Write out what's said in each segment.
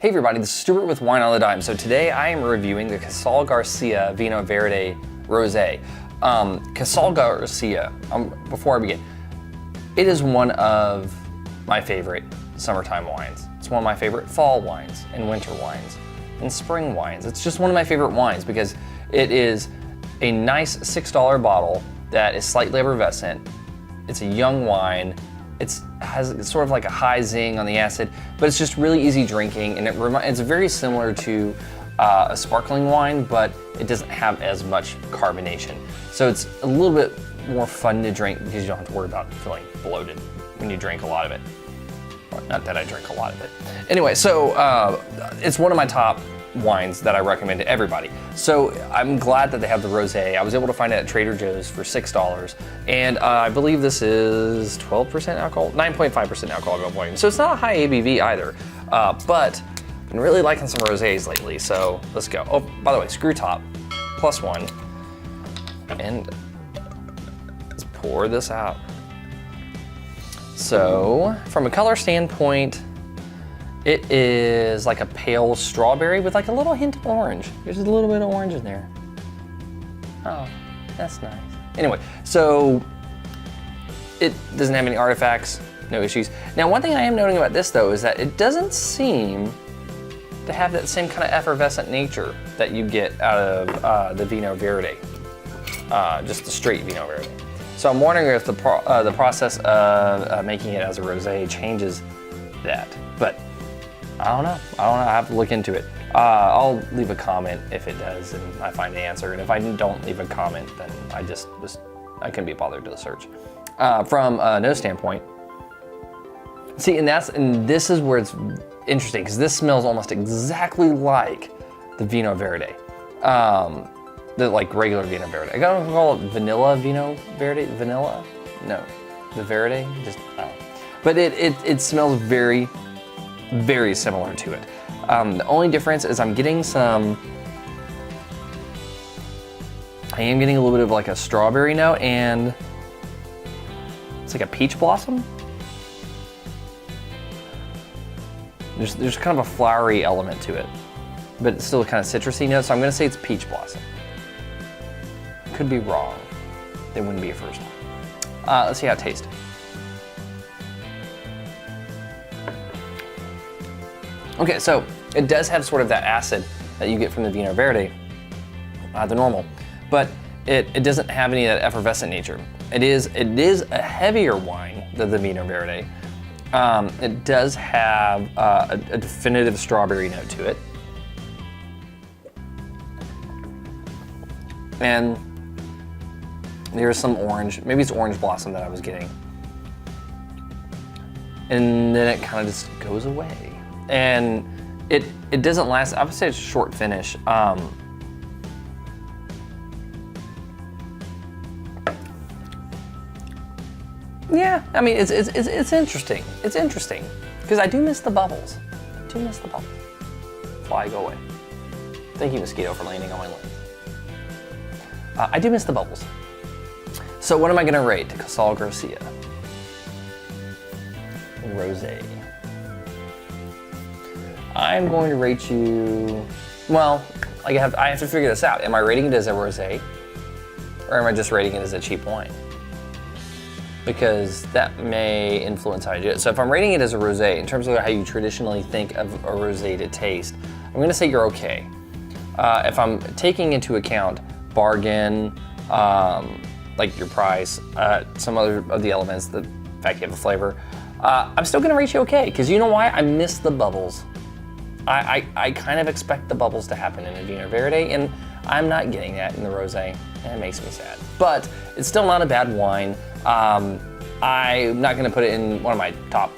Hey everybody, this is Stuart with Wine on the Dime. So today I am reviewing the Casal Garcia Vinho Verde Rosé. Casal Garcia, before I begin, it is one of my favorite summertime wines. It's one of my favorite fall wines and winter wines and spring wines. It's just one of my favorite wines because it is a nice $6 bottle that is slightly effervescent. It's a young wine. It's sort of like a high zing on the acid, but it's just really easy drinking, and it's very similar to a sparkling wine, but it doesn't have as much carbonation. So it's a little bit more fun to drink because you don't have to worry about feeling bloated when you drink a lot of it. Well, not that I drink a lot of it. Anyway, so it's one of my top wines that I recommend to everybody. So I'm glad that they have the rosé. I was able to find it at Trader Joe's for $6, and I believe this is 12% alcohol, 9.5% alcohol by volume. So it's not a high ABV either, but I've been really liking some rosés lately. So let's go. Oh, by the way, screw top, +1, and let's pour this out. So from a color standpoint, it is like a pale strawberry with like a little hint of orange. There's a little bit of orange in there. Oh, that's nice. Anyway, so it doesn't have any artifacts, no issues. Now, one thing I am noting about this though is that it doesn't seem to have that same kind of effervescent nature that you get out of the Vinho Verde, just the straight Vinho Verde. So I'm wondering if the process of making it as a rosé changes that, but I don't know. I have to look into it. I'll leave a comment if it does and I find the answer. And if I don't leave a comment, then I couldn't be bothered to search. From a nose standpoint, see, and this is where it's interesting because this smells almost exactly like the Vinho Verde, the like regular Vinho Verde. I gotta call it vanilla Vinho Verde. Vanilla? No, the Verde. Just I don't know. But it smells very similar to it. The only difference is I am getting a little bit of like a strawberry note, and it's like a peach blossom. There's kind of a flowery element to it, but it's still kind of citrusy note, so I'm gonna say it's peach blossom. Could be wrong. They wouldn't be a first one. Let's see how it tastes. Okay, so it does have sort of that acid that you get from the Vinho Verde, the normal, but it doesn't have any of that effervescent nature. It is a heavier wine than the Vinho Verde. It does have a definitive strawberry note to it. And there's some orange, maybe it's orange blossom that I was getting. And then it kind of just goes away. And it doesn't last. I would say it's a short finish. Yeah, I mean it's interesting. It's interesting because I do miss the bubbles. Fly, go away. Thank you, mosquito, for landing on my lens. I do miss the bubbles. So what am I gonna rate Casal Garcia Rosé? I'm going to rate you, well, I have to figure this out. Am I rating it as a rosé, or am I just rating it as a cheap wine? Because that may influence how I do it. So if I'm rating it as a rosé, in terms of how you traditionally think of a rosé to taste, I'm gonna say you're okay. If I'm taking into account bargain, like your price, some other of the elements, the fact you have a flavor, I'm still gonna rate you okay, because you know why? I miss the bubbles. I kind of expect the bubbles to happen in a Vinho Verde, and I'm not getting that in the rosé, and it makes me sad. But it's still not a bad wine. I'm not gonna put it in one of my top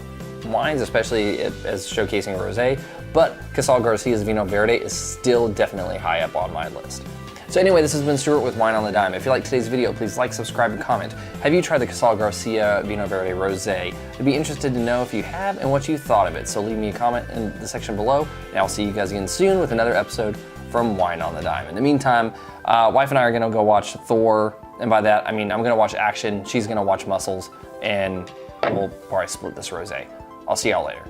wines, especially as showcasing a rosé, but Casal Garcia's Vinho Verde is still definitely high up on my list. So anyway, this has been Stuart with Wine on the Dime. If you liked today's video, please like, subscribe, and comment. Have you tried the Casal Garcia Vinho Verde Rosé? I'd be interested to know if you have and what you thought of it. So leave me a comment in the section below, and I'll see you guys again soon with another episode from Wine on the Dime. In the meantime, wife and I are gonna go watch Thor, and by that, I mean I'm gonna watch action, she's gonna watch muscles, and we'll probably split this rosé. I'll see y'all later.